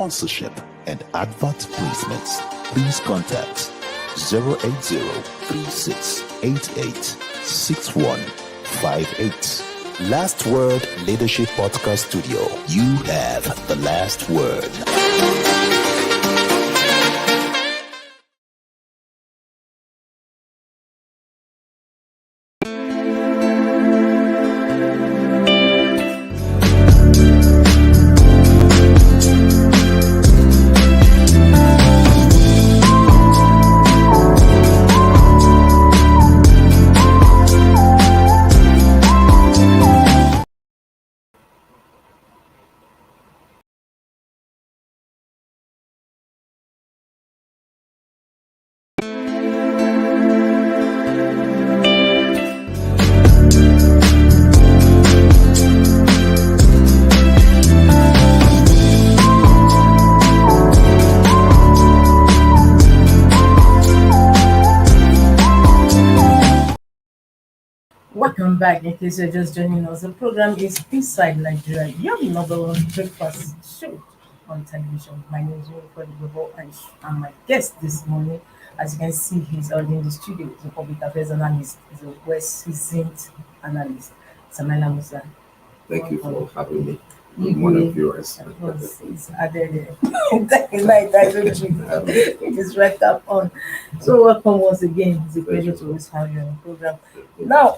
sponsorship, and advert placements, please contact 080-3688-6158. Last Word Leadership Podcast Studio. You have the last word. Welcome back. In case you're just joining us, the program is Inside Nigeria, your number one breakfast show on television. My name is Wilfred Global, and my guest this morning, as you can see, he's already in the studio. He's a public affairs analyst, he's a well-seasoned analyst, Samela Musa. Thank you for having me. Good morning, viewers. Of course, it's added it is right up on. So welcome once again. It's a pleasure to always have you on the program. Now,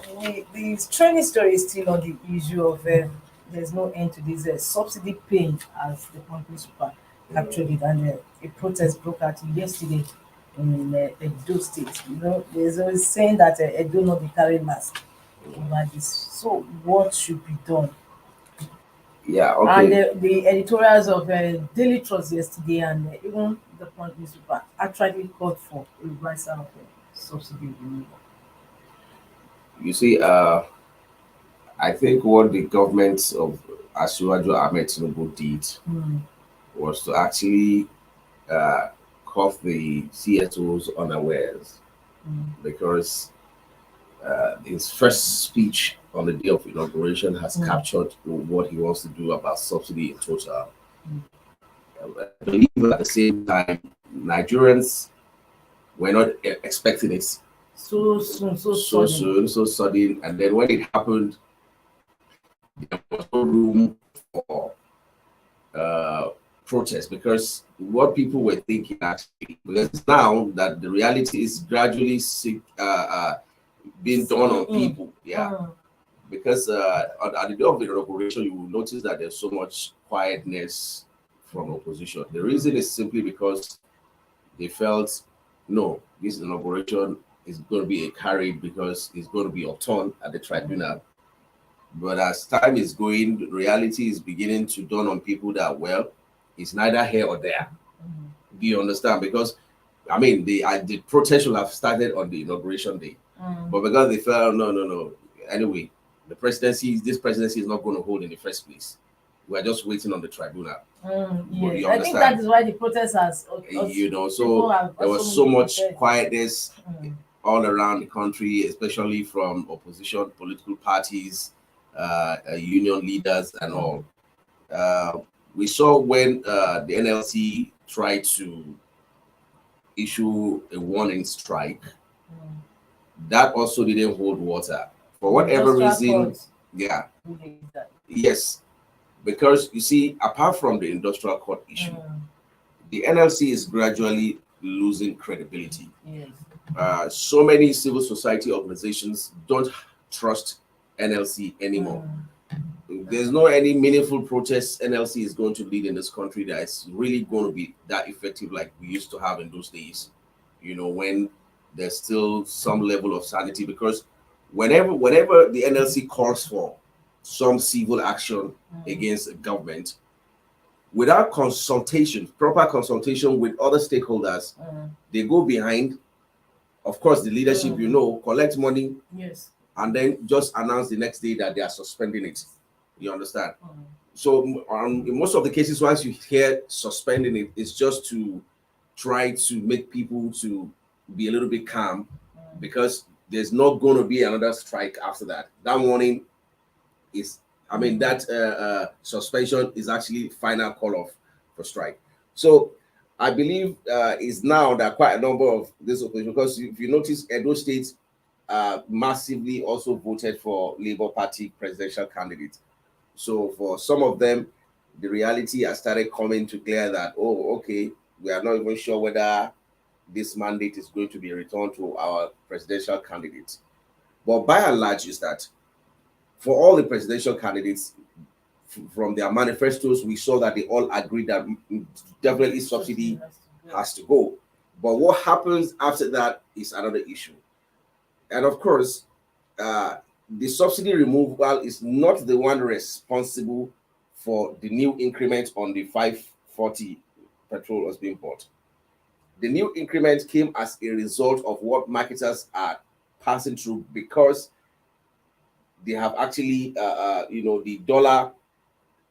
the training story is still on the issue of there's no end to this subsidy paying as the company super captured it, and a protest broke out yesterday in Edo State. You know, there's always saying that Edo not be carry mask over this. So what should be done? Yeah, okay. And the editorials of Daily Trust yesterday and even the Punch newspaper actually called for a reversal of subsidy removal. You see, I think what the government of Asiwaju Ahmed Tinubu did was to actually caught the CSOs unawares, because his first speech on the day of inauguration has captured what he wants to do about subsidy in total. I believe at the same time, Nigerians were not expecting it So soon, so sudden, and then when it happened, there was no room for protest, because what people were thinking actually, because now that the reality is gradually being done on people, because at the day of the inauguration, you will notice that there's so much quietness from opposition. The reason is simply because they felt, no, this inauguration is going to be a carry because it's going to be upturned at the tribunal. But as time is going, the reality is beginning to dawn on people that, well, it's neither here or there. Do you understand? Because, I mean, the protest should have started on the inauguration day. But because they felt, no. Anyway, this presidency is not going to hold in the first place. We're just waiting on the tribunal. Yes. I think that is why the protest has, so there was so much quietness all around the country, especially from opposition political parties, union leaders, and all. We saw when the NLC tried to issue a warning strike, that also didn't hold water. For whatever reason, yes. Because you see, apart from the industrial court issue, the NLC is gradually losing credibility. So many civil society organizations don't trust NLC anymore. There's no any meaningful protests NLC is going to lead in this country that is really going to be that effective like we used to have in those days, you know, when there's still some level of sanity. Because whenever the NLC calls for some civil action against the government, without proper consultation with other stakeholders, they go behind, of course, the leadership, collect money, and then just announce the next day that they are suspending it. You understand? So in most of the cases, once you hear suspending it, it's just to try to make people to be a little bit calm, because there's not going to be another strike after that. That warning is, that suspension is actually final call off for strike. So I believe is now that quite a number of this opposition, because if you notice, Edo State massively also voted for Labour Party presidential candidates. So for some of them, the reality has started coming to clear that, oh, okay, we are not even sure whether this mandate is going to be returned to our presidential candidates. But by and large, is that for all the presidential candidates, from their manifestos, we saw that they all agreed that definitely subsidy has to go. But what happens after that is another issue. And of course, the subsidy removal is not the one responsible for the new increment on the 540 petrol was being bought. The new increment came as a result of what marketers are passing through, because they have actually, the dollar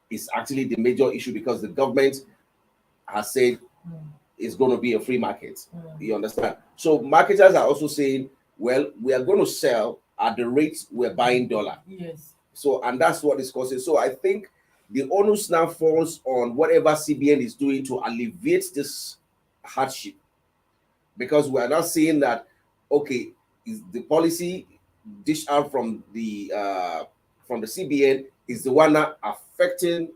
is actually the major issue, because the government has said it's going to be a free market. You understand? So marketers are also saying, well, we are going to sell at the rate we're buying dollar. Yes. So, and that's what is causing. So I think the onus now falls on whatever CBN is doing to alleviate this hardship, because we are now seeing that, okay, is the policy dished out from the CBN is the one that affecting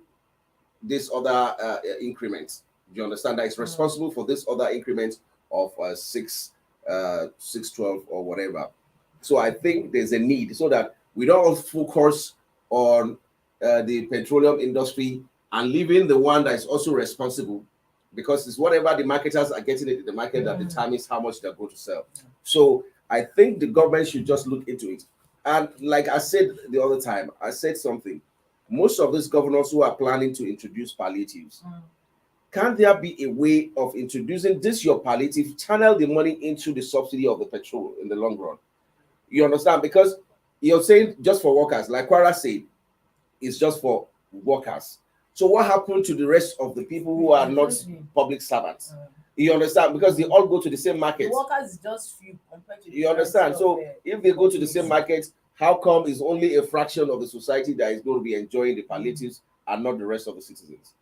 this other increment. Do you understand that it's responsible for this other increment of 612 or whatever? So I think there's a need so that we don't focus on the petroleum industry and leaving the one that is also responsible, because it's whatever the marketers are getting it in the market that determines how much they're going to sell. So I think the government should just look into it. And like I said the other time, I said something. Most of these governors who are planning to introduce palliatives, can there be a way of introducing this your palliative, channel the money into the subsidy of the petrol in the long run? You understand? Because you're saying just for workers, like Kwara said, it's just for workers. So what happened to the rest of the people who are not public servants? You understand? Because they all go to the same market. The workers is just few compared to the you understand? So if they go to the same market, how come it's only a fraction of the society that is going to be enjoying the palliatives and not the rest of the citizens?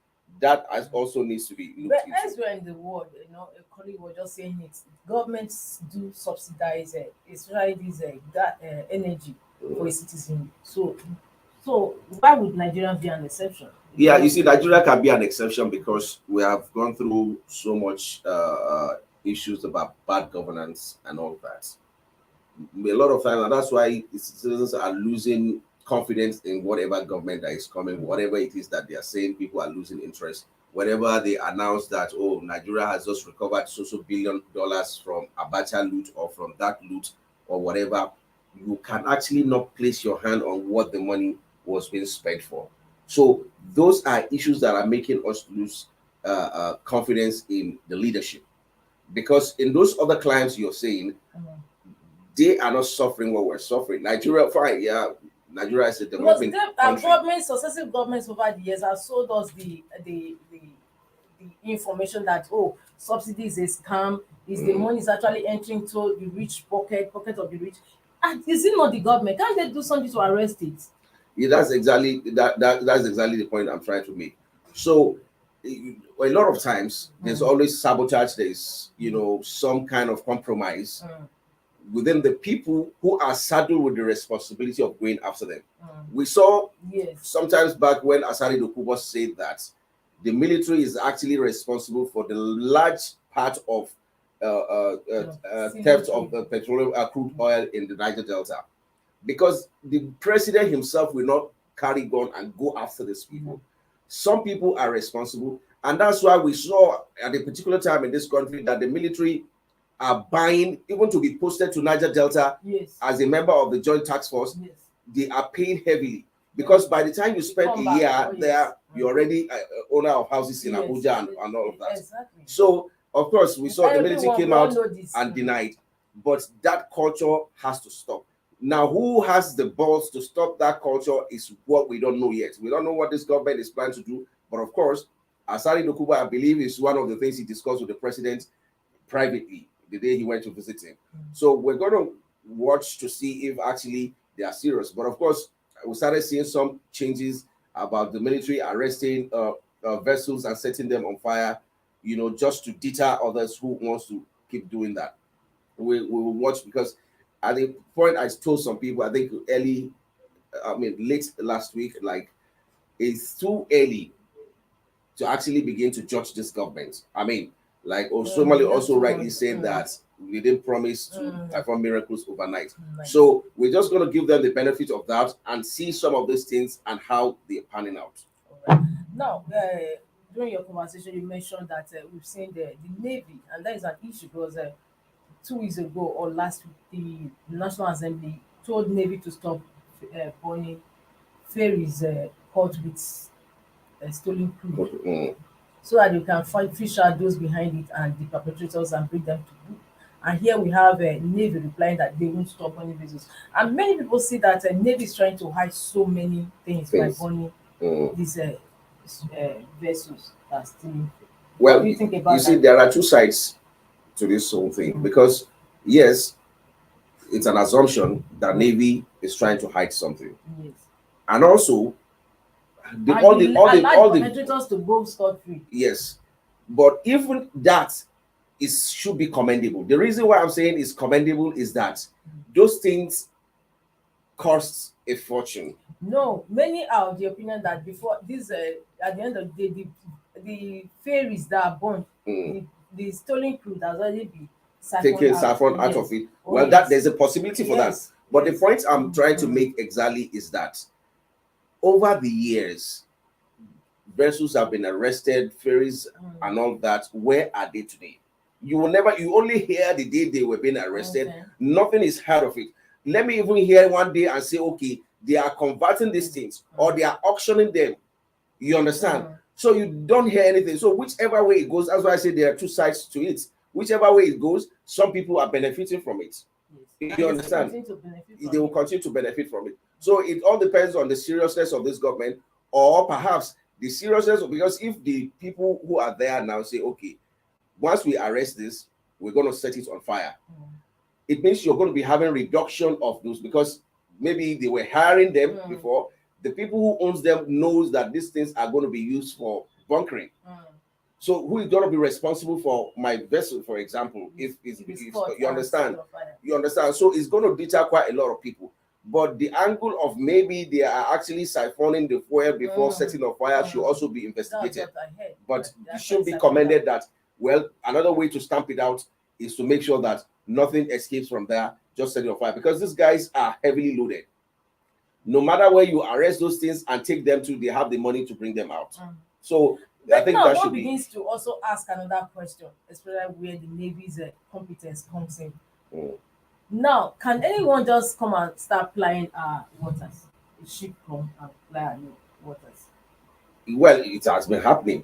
That also needs to be looked into. But elsewhere in the world, a colleague was just saying it. Governments do subsidize especially this energy for a citizen. So why would Nigeria be an exception? Yeah, you see, Nigeria can be an exception because we have gone through so much issues about bad governance and all that. A lot of times, and that's why citizens are losing confidence in whatever government that is coming, whatever it is that they are saying. People are losing interest. Whenever they announce that, oh, Nigeria has just recovered so $1 billion from Abacha loot or from that loot or whatever, you can actually not place your hand on what the money was being spent for. So those are issues that are making us lose confidence in the leadership, because in those other clients you're saying, they are not suffering what we're suffering. Nigeria, fine, yeah. Nigeria is a developing country. Successive governments over the years have sold us the information that subsidy is a scam, is the money is actually entering to the rich pocket of the rich. And is it not the government? Can't they do something to arrest it? Yeah, that's exactly the point I'm trying to make. So a lot of times there's always sabotage, there's some kind of compromise within the people who are saddled with the responsibility of going after them. We saw sometimes back when Asari Dokubo said that the military is actually responsible for the large part of theft of the petroleum crude oil in the Niger Delta, because the president himself will not carry gun and go after these people. Some people are responsible, and that's why we saw at a particular time in this country that the military are buying, even to be posted to Niger Delta as a member of the Joint Task Force. They are paying heavily, because by the time you spend a year there, you're already owner of houses in Abuja and all of that. Exactly. So of course we saw the military came out and denied, but that culture has to stop. Now, who has the balls to stop that culture is what we don't know yet. We don't know what this government is planning to do, but of course, Asari Dokubo, I believe, is one of the things he discussed with the president privately the day he went to visit him. So we're going to watch to see if actually they are serious. But of course, we started seeing some changes about the military arresting vessels and setting them on fire. just to deter others who wants to keep doing that. We will watch, because at the point I told some people, I think late last week, like, it's too early to actually begin to judge this government. Like Osomali also rightly said that we didn't promise to perform miracles overnight. So we're just going to give them the benefit of that and see some of these things and how they're panning out. Right. Now, during your conversation, you mentioned that we've seen the Navy, and that is an issue because 2 weeks ago or last week, the National Assembly told Navy to stop burning ferries caught with stolen crude, so that you can fish out those behind it and the perpetrators and bring them to book. And here we have Navy replying that they won't stop burning vessels. And many people see that Navy is trying to hide so many things by burning these vessels that are stealing. Well, what do you think about you see, that? there are two sides to this whole thing, because yes, it's an assumption that Navy is trying to hide something, Yes. and also All the perpetrators to go scot-free. yes, but even that should be commendable. The reason why I'm saying it's commendable is that those things cost a fortune. No, many are of the opinion that before this, at the end of the day, the ferries that are burned, the stolen crude has already been taking saffron out of it. Well, that there's a possibility for that. But the point I'm trying to make exactly is that over the years, vessels have been arrested, ferries and all that. Where are they today? You only hear the day they were being arrested. Nothing is heard of it. Let me even hear one day and say, okay, they are converting these things or they are auctioning them. You understand? So you don't hear anything. So whichever way it goes, that's why I say there are two sides to it. Whichever way it goes, some people are benefiting from it. You understand? They will continue to benefit from it. So it all depends on the seriousness of this government, or perhaps the seriousness because if the people who are there now say, okay, once we arrest this, we're going to set it on fire. It means you're going to be having reduction of those, because maybe they were hiring them before. The people who owns them knows that these things are going to be used for bunkering. So who is going to be responsible for my vessel, for example, if you understand? You understand? So it's going to deter quite a lot of people. But the angle of maybe they are actually siphoning the fuel before setting on fire should also be investigated. But it should be commended that, well, another way to stamp it out is to make sure that nothing escapes from there, just setting on fire, because these guys are heavily loaded. No matter where you arrest those things and take them to, they have the money to bring them out. So I think that should be. Begins to also ask another question, especially where the Navy's competence comes in. Now, can anyone just come and start plying our waters? A ship come and ply our waters? Well, it has been happening.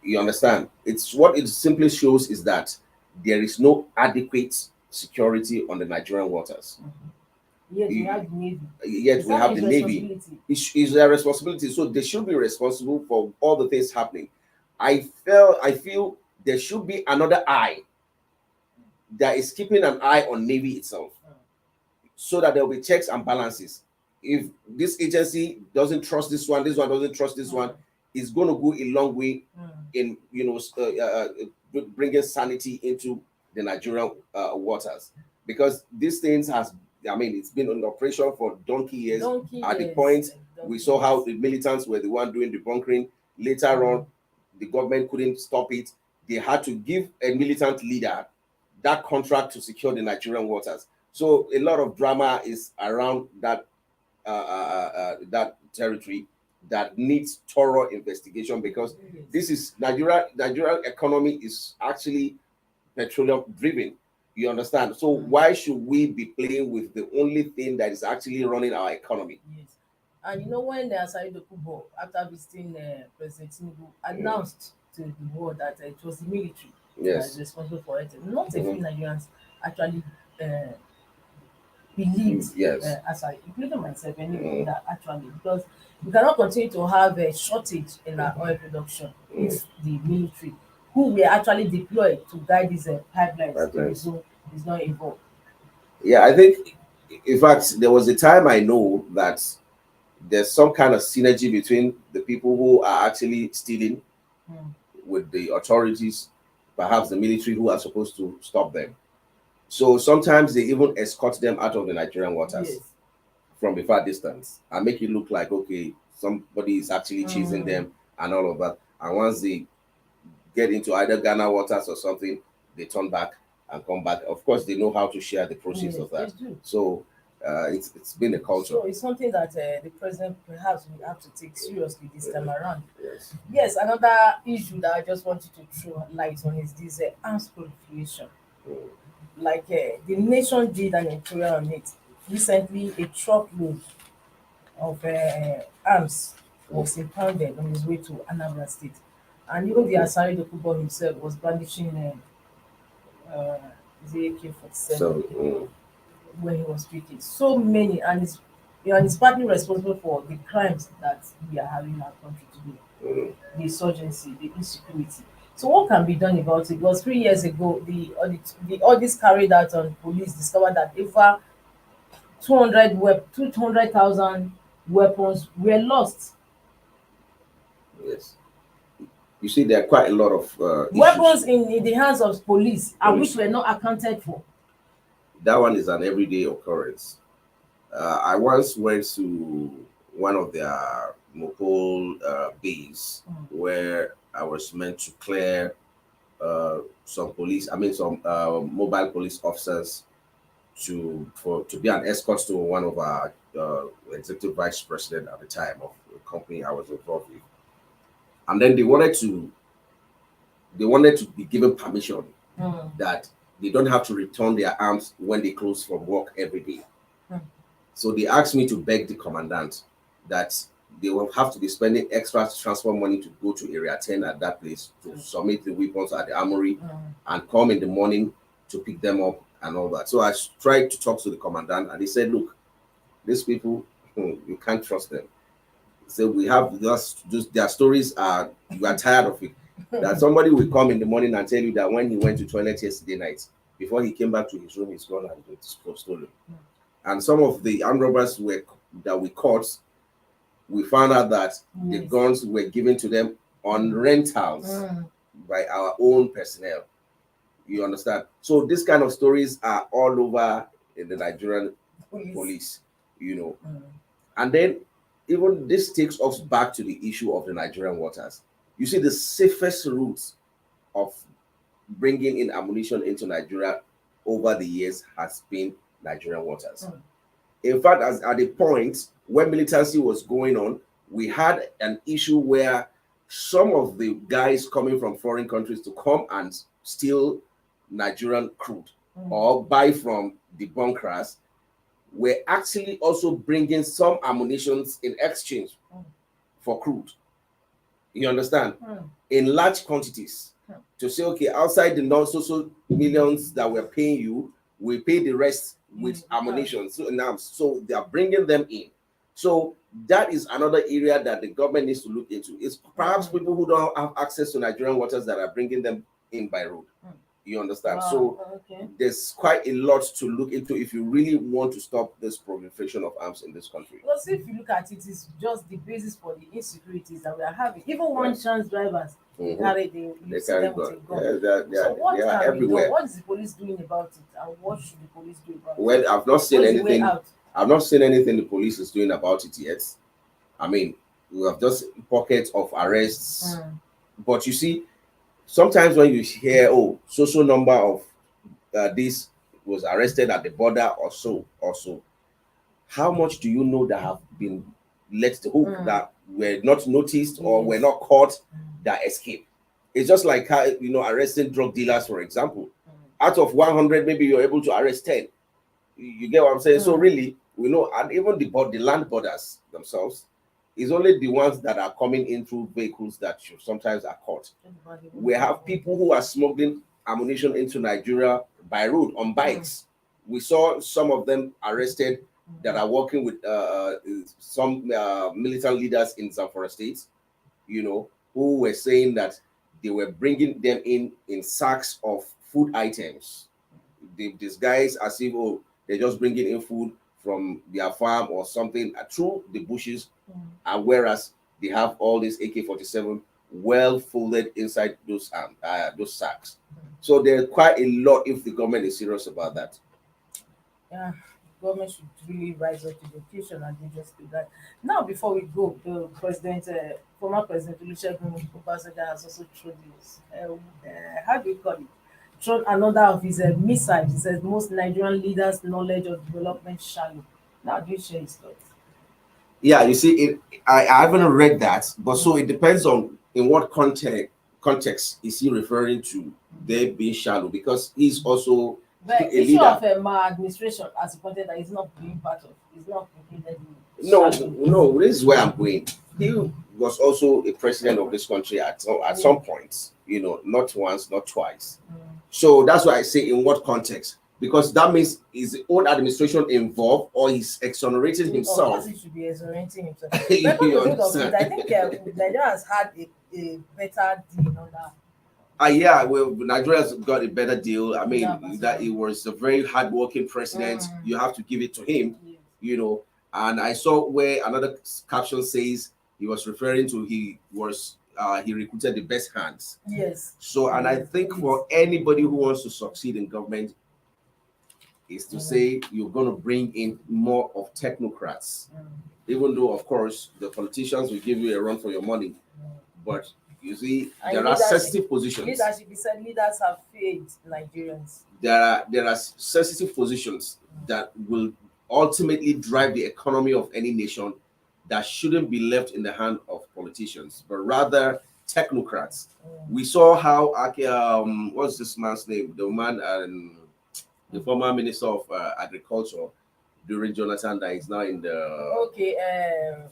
You understand? It's what it simply shows is that there is no adequate security on the Nigerian waters. Yet we have the Navy. Yet we have the Navy. It's their responsibility. So they should be responsible for all the things happening. I feel there should be another eye that is keeping an eye on Navy itself, so that there will be checks and balances. If this agency doesn't trust this one doesn't trust this one, it's going to go a long way in bringing sanity into the Nigerian waters, because these things it's been in operation for donkey years. At the point we saw how the militants were the one doing the bunkering. Later on, the government couldn't stop it. They had to give a militant leader that contract to secure the Nigerian waters. So a lot of drama is around that that territory that needs thorough investigation, because this is Nigerian economy is actually petroleum driven. You understand? So why should we be playing with the only thing that is actually running our economy? Yes. And when Asari Dokubo, after visiting President Tinubu, announced to the world that it was the military that is responsible for it, not a few Nigerians actually believed, including myself anyway, that actually, because we cannot continue to have a shortage in our oil production if the military, who we actually deployed to guide these pipelines, is not involved. Yeah, I think, in fact, there was a time I know that there's some kind of synergy between the people who are actually stealing with the authorities, perhaps the military who are supposed to stop them. So sometimes they even escort them out of the Nigerian waters. Yes. From a far distance and make it look like, okay, somebody is actually chasing them and all of that. And once they get into either Ghana waters or something, they turn back and come back. Of course, they know how to share the proceeds of that. So it's been a culture. So it's something that the president perhaps will have to take seriously this time around. Yes, another issue that I just wanted to throw light on is this arms proliferation. Like the nation did an editorial on it recently. A truckload of arms was impounded on his way to Anambra State, and even the Asari Dokubo himself was brandishing the AK-47 when he was speaking. So many, and it's partly responsible for the crimes that we are having in our country today, the insurgency, the insecurity. So what can be done about it? Because 3 years ago, the audits carried out on police discovered that over 200,000 weapons were lost. Yes. You see, there are quite a lot of weapons in the hands of police, and which were not accounted for. That one is an everyday occurrence. I once went to one of their Mopol bays where I was meant to clear some mobile police officers to be an escort to one of our executive vice president at the time of the company I was involved with. And then they wanted to be given permission that they don't have to return their arms when they close from work every day. So they asked me to beg the commandant that they will have to be spending extra transport money to go to Area 10 at that place to submit the weapons at the armory and come in the morning to pick them up and all that. So I tried to talk to the commandant, and he said, look, these people, you can't trust them. So we have just their stories are, you are tired of it. That somebody will come in the morning and tell you that when he went to toilet yesterday night, before he came back to his room, he's gone and it's stolen. And some of the armed robbers that we caught, we found out that the guns were given to them on rentals by our own personnel. You understand? So this kind of stories are all over in the Nigerian police, you know. And then even this takes us back to the issue of the Nigerian waters. You see, the safest route of bringing in ammunition into Nigeria over the years has been Nigerian waters. In fact, at the point when militancy was going on, we had an issue where some of the guys coming from foreign countries to come and steal Nigerian crude or buy from the bunkers were actually also bringing some ammunitions in exchange for crude. You understand? In large quantities. To say, okay, outside the non-social millions that we're paying you, we pay the rest with ammunition. So they are bringing them in. So that is another area that the government needs to look into. It's perhaps people who don't have access to Nigerian waters that are bringing them in by road. You understand? So there's quite a lot to look into if you really want to stop this proliferation of arms in this country. Because if you look at it, it's just the basis for the insecurities that we are having. Even one chance drivers carry them with a gun. So what can everywhere. Be done? What is the police doing about it, and what should the police do about it? Well, I've not seen anything. I've not seen anything the police is doing about it yet. I mean, we have just pockets of arrests, but you see, sometimes when you hear, social number of this was arrested at the border or so, how much do you know that have been let hook that were not noticed or were not caught that escape? It's just like arresting drug dealers, for example. Out of 100, maybe you're able to arrest 10. You get what I'm saying? So really, we know, and even the land borders themselves is only the ones that are coming in through vehicles that sometimes are caught. We have people who are smuggling ammunition into Nigeria by road on bikes. We saw some of them arrested that are working with some militant leaders in Zamfara State, who were saying that they were bringing them in sacks of food items. They disguise as if, they're just bringing in food from their farm or something through the bushes, and whereas they have all these AK-47 well folded inside those sacks. So there's quite a lot if the government is serious about that. Yeah, government should really rise up to the occasion and they just do that. Now, before we go, the former President Olusegun Obasanjo has also thrown this, how do you call it? Thrown another of his missiles. He says most Nigerian leaders' knowledge of development shallow. Now, do you share his thoughts? Yeah, you see, I haven't read that, but so it depends on in what context is he referring to they being shallow, because he's also But a issue leader. of maladministration, as you pointed out, is not being part of, is not included in No, shallow. no, this is where I'm going. He was also a president of this country at some point, not once, not twice. So that's why I say in what context, because that means is the old administration involved or he's exonerating himself. Of course, he should be exonerating himself. You But come to think of understand? it, I think Nigeria has had a better deal on that. Yeah, well, Nigeria's got a better deal. I mean, Yeah, that he was a very hardworking president. You have to give it to him, Yes. And I saw where another caption says he was referring to he recruited the best hands. Yes. So, and I think for anybody who wants to succeed in government is to say you're going to bring in more of technocrats, even though, of course, the politicians will give you a run for your money. But you see, And there are sensitive positions. Leadership, he said leaders have failed Nigerians. There are sensitive positions that will ultimately drive the economy of any nation that shouldn't be left in the hand of politicians, but rather technocrats. We saw how what's this man's name? The man and the former minister of agriculture during Jonathan that is now in the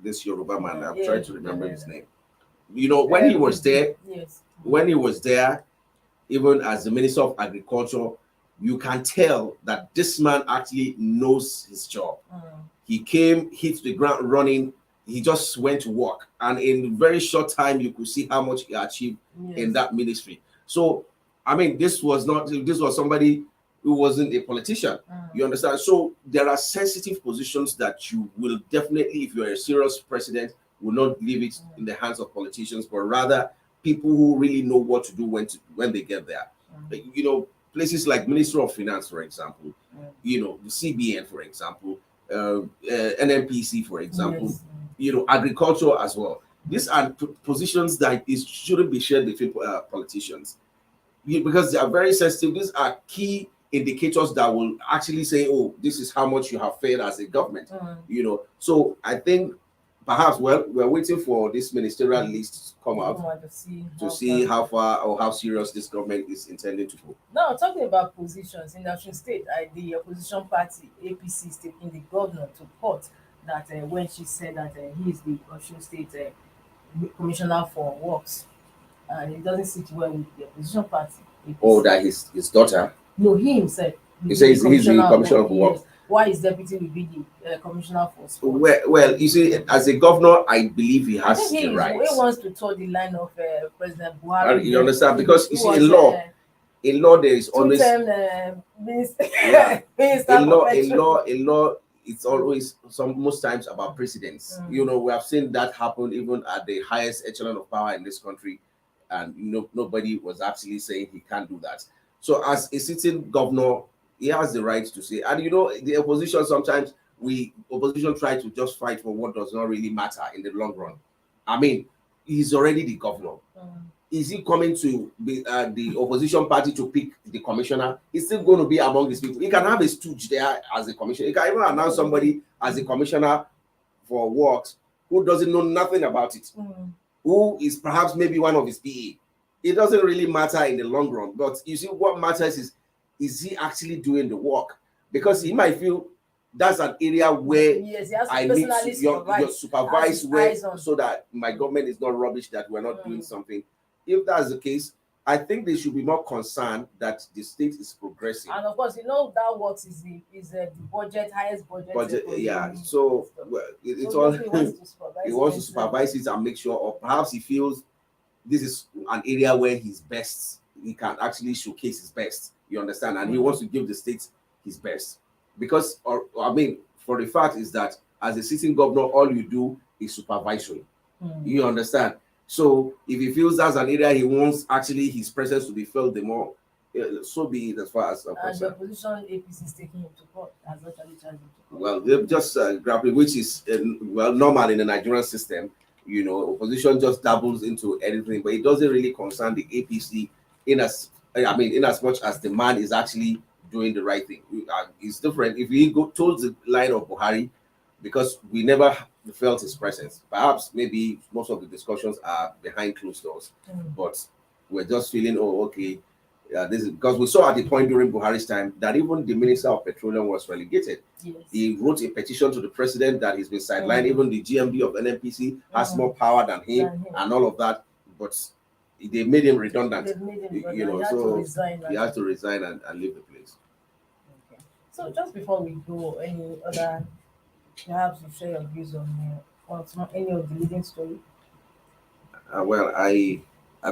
this Yoruba man. I'm trying to remember his name. When he was there, even as the Minister of Agriculture, you can tell that this man actually knows his job. He came, hit the ground running. He just went to work, and in a very short time, you could see how much he achieved in that ministry. So, I mean, this was somebody who wasn't a politician. You understand? So there are sensitive positions that you will definitely, if you're a serious president, will not leave it in the hands of politicians, but rather people who really know what to do when they get there. Places like Ministry of Finance, for example, the CBN, for example, NNPC, for example, agriculture as well. These are positions that shouldn't be shared between politicians because they are very sensitive. These are key indicators that will actually say, oh, this is how much you have failed as a government. So I think perhaps we're waiting for this ministerial list to come out to see how far or how serious this government is intending to go. Now, talking about positions in Osun State, the opposition party APC is taking the governor to court that when she said that he is the Osun State commissioner for works, and it doesn't sit well with the opposition party. APC. Oh, that his daughter? No, he himself. He says he's the commissioner for works. Why his deputy will be the commissioner for sports? Well, you see, as a governor, I believe he has the right. He wants to toe the line of President Buhari. You understand? Because you see, in law, there is always minister. In law, it's always most times about precedents. We have seen that happen even at the highest echelon of power in this country, and nobody was actually saying he can't do that. So, as a sitting governor, he has the right to say, and the opposition sometimes opposition try to just fight for what does not really matter in the long run. I mean, he's already the governor. Is he coming to be the opposition party to pick the commissioner? He's still going to be among these people. He can have a stooge there as a commissioner. He can even announce somebody as a commissioner for works who doesn't know nothing about it, who is perhaps maybe one of his PA. It doesn't really matter in the long run. But you see, what matters is he actually doing the work? Because he might feel that's an area where I need to supervise so that my government is not rubbish, that we're not doing something. If that's the case, I think they should be more concerned that the state is progressing. And of course, that works is the highest budget. Yeah. So it's all he wants to supervise it and make sure, or perhaps he feels this is an area where he's best. He can actually showcase his best. You understand? And he wants to give the state his best. Because, for the fact is that as a sitting governor, all you do is supervisory. You understand? So if he feels that's an area he wants actually his presence to be felt the more, so be it as far as I'm And the concerned. opposition APC is taking him to court, has actually charged him to court. Well, they're just grappling, which is normal in the Nigerian system. Opposition just dabbles into anything, but it doesn't really concern the APC in as much as the man is actually doing the right thing. It's different if we go towards the line of Buhari, because we never felt his presence. Perhaps maybe most of the discussions are behind closed doors, but we're just feeling, oh, okay. This is because we saw at the point during Buhari's time that even the Minister of Petroleum was relegated. Yes. He wrote a petition to the president that he's been sidelined. Even the GMD of NNPC has more power than him and all of that. But they made him redundant. They've made him redundant. You know, He had so to resign. he has to resign and leave the place. Okay. So just before we go, any other, perhaps you share your views on any of the leading story? Well, I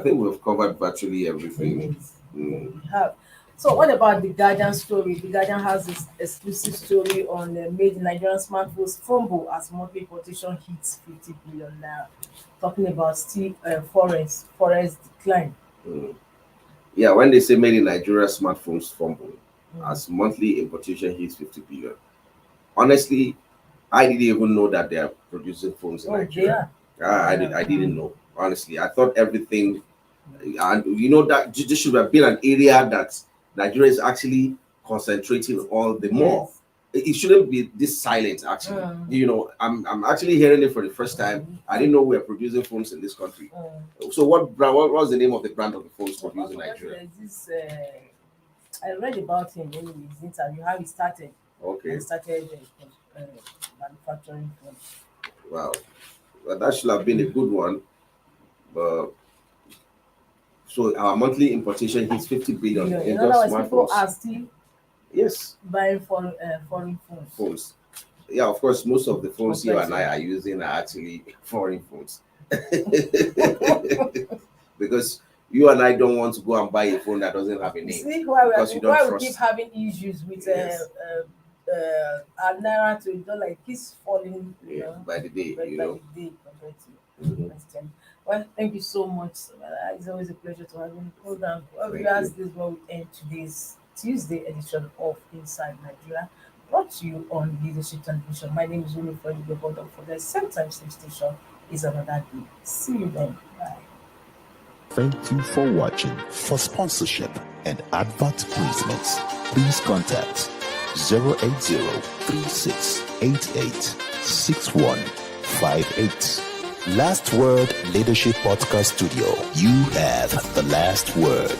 think we've covered virtually everything. We have. So what about the Guardian story? The Guardian has this exclusive story on the made in Nigerian smartphones fumble as monthly importation hits 50 billion now. Talking about still forest decline. Yeah, when they say made in Nigeria smartphones fumble as monthly importation hits 50 billion. Honestly, I didn't even know that they are producing phones in Nigeria. I didn't know. Honestly, I thought everything, and that this should have been an area that Nigeria is actually concentrating on the more. It shouldn't be this silent. Actually, I'm actually hearing it for the first time. I didn't know we were producing phones in this country. So what was the name of the brand of the phones produced in Nigeria? I read about him in his interview, how he started. Okay. He started manufacturing phones. Wow. Well, that should have been a good one. So our monthly importation hits 50 billion in just smartphones. People are still buying foreign phones. Yeah, of course, most of the phones you and I are using are actually foreign phones. Because you and I don't want to go and buy a phone that doesn't have a name. See why we keep having issues with Naira to dollar. It keeps falling by the day. Compared to Well, thank you so much. It's always a pleasure to have you on the program. This is where we end today's Tuesday edition of Inside Nigeria, brought to you on Leadership Television. My name is Uni Freddie. Don't forget, same time, same station is another day. See you then. Bye. Thank you for watching. For sponsorship and advert placements, please contact 080-3688-6158. Last Word Leadership Podcast Studio. You have the last word.